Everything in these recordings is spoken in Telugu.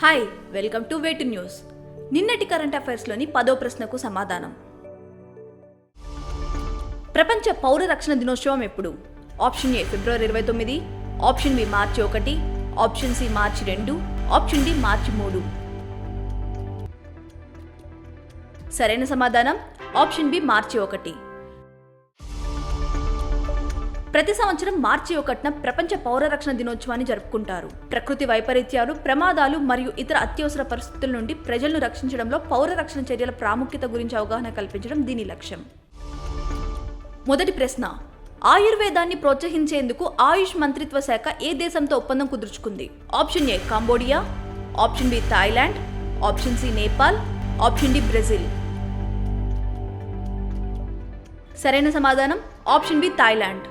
Hi, welcome to Way Two News. నిన్నటి కరెంట్ అఫైర్స్లోని 10వ ప్రశ్నకు సమాధానం. ప్రపంచ పౌర రక్షణ దినోత్సవం ఎప్పుడు? ఆప్షన్ ఏ ఫిబ్రవరి 29, ఆప్షన్ బి మార్చి 1, ఆప్షన్ సి మార్చి 2, ఆప్షన్ డి మార్చి 3. సరైన సమాధానం ఆప్షన్ బి మార్చి 1. ప్రతి సంవత్సరం మార్చి 1న ప్రపంచ పౌర రక్షణ దినోత్సవాన్ని జరుపుకుంటారు. ప్రకృతి వైపరీత్యాలు, ప్రమాదాలు మరియు ఇతర అత్యవసర పరిస్థితుల నుండి ప్రజలను రక్షించడంలో పౌర రక్షణ చర్యల ప్రాముఖ్యత గురించి అవగాహన కల్పించడం దీని లక్ష్యం. మొదటి ప్రశ్న, ఆయుర్వేదాన్ని ప్రోత్సహించేందుకు ఆయుష్ మంత్రిత్వ శాఖ ఏ దేశంతో ఒప్పందం కుదుర్చుకుంది? Option A Cambodia, option B Thailand, option C Nepal, option D Brazil. సరైన సమాధానం ఆప్షన్ బి థాయిలాండ్.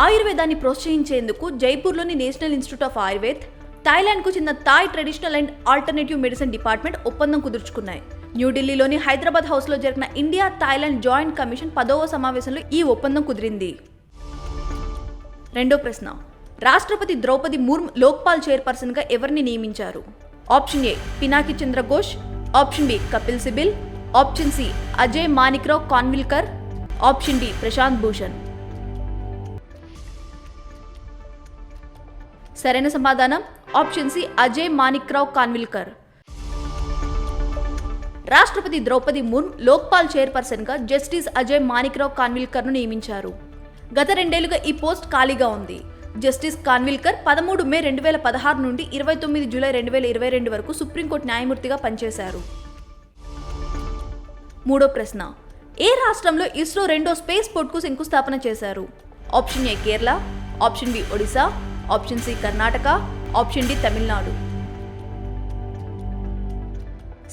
ఆయుర్వేదాన్ని ప్రోత్సహించేందుకు జైపూర్లోని నేషనల్ ఇన్స్టిట్యూట్ ఆఫ్ ఆయుర్వేద్, థాయిలాండ్కు చెందిన Thai traditional and alternative medicine department ఒప్పందం కుదుర్చుకున్నాయి. న్యూఢిల్లీలోని హైదరాబాద్ హౌస్లో జరిగిన ఇండియా థాయిలాండ్ జాయింట్ కమిషన్ 10వ సమావేశంలో ఈ ఒప్పందం కుదిరింది. రెండో ప్రశ్న, రాష్ట్రపతి ద్రౌపది ముర్ము లోక్పాల్ చైర్పర్సన్గా ఎవరిని నియమించారు? Option A Pinaki Chandra Ghosh, option B Kapil Sibal, option C Ajay Manikrao Khanwilkar, option D Prashant Bhushan. సరైన సమాధానం ఆప్షన్ సి అజయ్ మానిక్రావ్ కాన్విల్కర్. రాష్ట్రపతి ద్రౌపది ముర్ము లోక్పాల్ చైర్పర్సన్గా జస్టిస్ అజయ్ మానిక్రావ్ కాన్విల్కర్ను నియమించారు. గత 2 ఏళ్లుగా ఈ పోస్ట్ ఖాళీగా ఉంది. జస్టిస్ కాన్విల్కర్ 13 మే 2016 నుండి 29 జూలై 2022 వరకు సుప్రీంకోర్టు న్యాయమూర్తిగా పనిచేశారు. మూడో ప్రశ్న, ఏ రాష్ట్రంలో ఇస్రో రెండో స్పేస్ పోర్ట్కు శంకుస్థాపన చేశారు? Option A Kerala, option B Odisha, option C Karnataka, option D Tamil Nadu.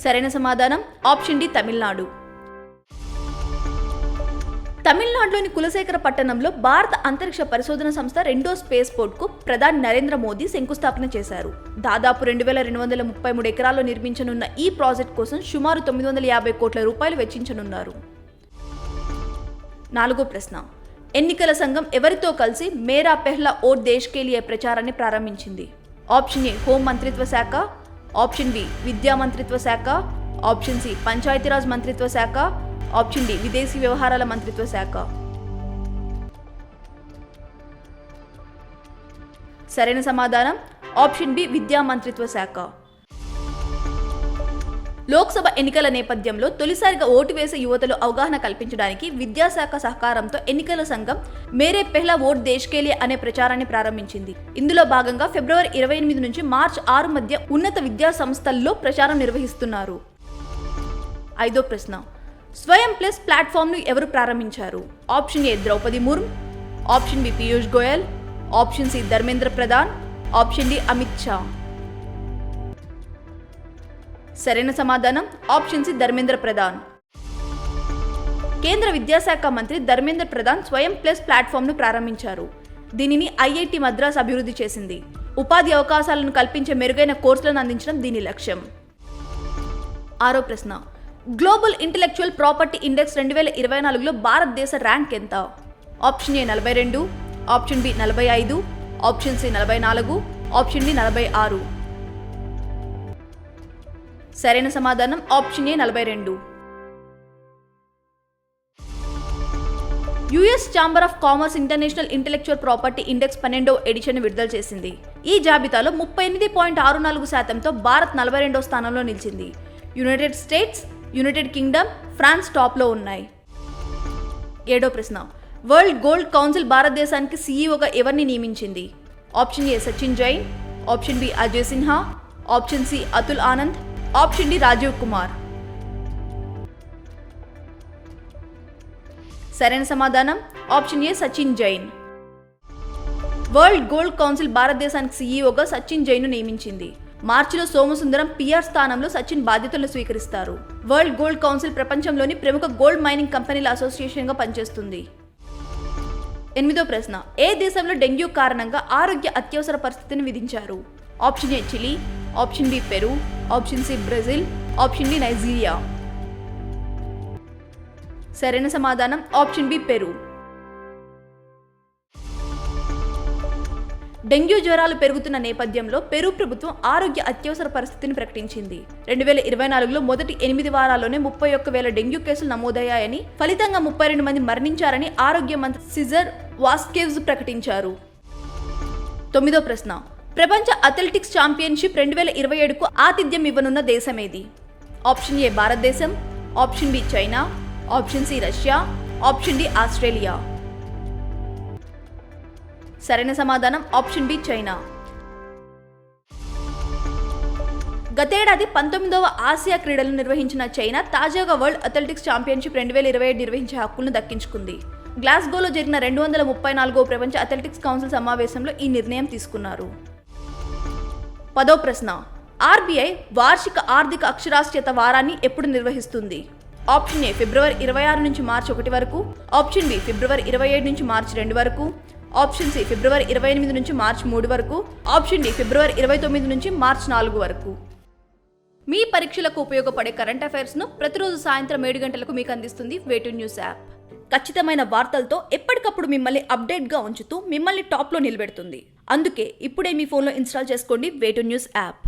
సరైన సమాధానం ఆప్షన్ డి తమిళనాడు. తమిళనాడులోని కులశేఖర పట్టణంలో భారత అంతరిక్ష పరిశోధన సంస్థ రెండో స్పేస్ పోర్ట్కు ప్రధాని నరేంద్ర మోదీ శంకుస్థాపన చేశారు. దాదాపు 2233 ఎకరాల్లో నిర్మించనున్న ఈ ప్రాజెక్ట్ కోసం సుమారు 950 కోట్ల రూపాయలు వెచ్చించనున్నారు. నాలుగో ప్రశ్న, ఎన్నికల సంఘం ఎవరితో కలిసి మేరా పెహ్లా ఓట్ దేశ్ కే లియే ప్రచారాన్ని ప్రారంభించింది? ఆప్షన్ ఏ హోం మంత్రిత్వ శాఖ, ఆప్షన్ బి విద్యా మంత్రిత్వ శాఖ, ఆప్షన్ సి పంచాయతీరాజ్ మంత్రిత్వ శాఖ, ఆప్షన్ డి విదేశీ వ్యవహారాల మంత్రిత్వ శాఖ. సరైన సమాధానం ఆప్షన్ బి విద్యా మంత్రిత్వ శాఖ. లోక్సభ ఎన్నికల నేపథ్యంలో తొలిసారిగా ఓటు వేసే యువతలో అవగాహన కల్పించడానికి విద్యాశాఖ సహకారంతో ఎన్నికల సంఘం మేరే పెహ్లా ఓట్ దేశ్ కే లియే అనే ప్రచారాన్ని ప్రారంభించింది. ఇందులో భాగంగా ఫిబ్రవరి 28 నుంచి మార్చి 6 మధ్య ఉన్నత విద్యా సంస్థల్లో ప్రచారం నిర్వహిస్తున్నారు. ఐదో ప్రశ్న, స్వయం ప్లస్ ప్లాట్ఫామ్ను ఎవరు ప్రారంభించారు? Option A Draupadi Murmu, option B Piyush Goyal, option C Dharmendra Pradhan, option D Amit Shah. సరైన సమాధానం ఆప్షన్ సి ధర్మేంద్ర ప్రధాన్. కేంద్ర విద్యాశాఖ మంత్రి ధర్మేంద్ర ప్రధాన్ స్వయం ప్లస్ ప్లాట్ఫామ్ను ప్రారంభించారు. దీనిని ఐఐటి మద్రాస్ అభివృద్ధి చేసింది. ఉపాధి అవకాశాలను కల్పించే మెరుగైన కోర్సులను అందించడం దీని లక్ష్యం. ఆరో ప్రశ్న, గ్లోబల్ ఇంటెలెక్చువల్ ప్రాపర్టీ ఇండెక్స్ 2024లో భారతదేశ ర్యాంక్ ఎంత? Option A 42, option B 45, option C 44, option D 46. సరైన సమాధానం option A 42. US chamber of commerce international intellectual property index 12వ ఎడిషన్ విడుదల చేసింది. ఈ జాబితాలో 38.64%తో భారత్ 42వ స్థానంలో నిలిచింది. United States, United Kingdom, France టాప్లో ఉన్నాయి. ఏడో ప్రశ్న, వరల్డ్ గోల్డ్ కౌన్సిల్ భారతదేశానికి సీఈఓగా ఎవరిని నియమించింది? Option A Sachin Jain, option B Ajay Sinha, option C Atul Anand, option D Rajiv Kumar. సరైన సమాధానం option A Sachin Jain. World gold council భారతదేశానికి సీఈఓగా సచిన్ జైన్ను నియమించింది. మార్చిలో సోమసుందరం పిఆర్ స్థానంలో సచిన్ బాధ్యతలను స్వీకరిస్తారు. వరల్డ్ గోల్డ్ కౌన్సిల్ ప్రపంచంలోని ప్రముఖ గోల్డ్ మైనింగ్ కంపెనీల అసోసియేషన్గా పనిచేస్తుంది. ఎనిమిదో ప్రశ్న, ఏ దేశంలో డెంగ్యూ కారణంగా ఆరోగ్య అత్యవసర పరిస్థితిని విధించారు? Option A Chile, option B Peru, option C Brazil, option D Nigeria. సరైన సమాధానం ఆప్షన్ బి పెరు. డెంగ్యూ జ్వరాలు పెరుగుతున్న నేపథ్యంలో పెరు ప్రభుత్వం ఆరోగ్య అత్యవసర పరిస్థితిని ప్రకటించింది. 2024లో మొదటి 8 వారాల్లోనే 31,000 డెంగ్యూ కేసులు నమోదయ్యాయని, ఫలితంగా 32 మంది మరణించారని ఆరోగ్య మంత్రి సిజర్ వాస్కేవ్స్ ప్రకటించారు. 9వ ప్రశ్న. ప్రపంచ అథ్లెటిక్స్ ఛాంపియన్షిప్ 2027కు ఆతిథ్యం ఇవ్వనున్న దేశమేది? ఆప్షన్ ఏ భారతదేశం, option B China, option C Russia, option D Australia. సరైన సమాధానం ఆప్షన్ బి చైనా. గతేడాది 19వ ఆసియా క్రీడలను నిర్వహించిన చైనా తాజాగా వరల్డ్ అథ్లెటిక్స్ ఛాంపియన్షిప్ 2027 నిర్వహించే హక్కులను దక్కించుకుంది. గ్లాస్గోలో జరిగిన 234వ ప్రపంచ అథ్లెటిక్స్ కౌన్సిల్ సమావేశంలో ఈ నిర్ణయం తీసుకున్నారు. 10వ ప్రశ్న. ఆర్బీఐ వార్షిక ఆర్థిక అక్షరాస్యత వారాన్ని ఎప్పుడు నిర్వహిస్తుంది? ఆప్షన్ ఏ ఫిబ్రవరి 26 నుంచి మార్చి 1 వరకు, ఆప్షన్ బి ఫిబ్రవరి 27 నుంచి మార్చి 2 వరకు, ఆప్షన్ సి ఫిబ్రవరి 28 నుంచి మార్చి 3 వరకు, ఆప్షన్ డి ఫిబ్రవరి 29 నుంచి మార్చి 4 వరకు. మీ పరీక్షలకు ఉపయోగపడే కరెంట్ అఫైర్స్ను ప్రతిరోజు సాయంత్రం 7 గంటలకు మీకు అందిస్తుంది వేటు న్యూస్ యాప్. ఖచ్చితమైన వార్తలతో ఎప్పటికప్పుడు మిమ్మల్ని అప్డేట్గా ఉంచుతూ మిమ్మల్ని టాప్లో నిలబెడుతుంది. అందుకే ఇప్పుడే మీ ఫోన్లో ఇన్స్టాల్ చేసుకోండి వేటు న్యూస్ యాప్.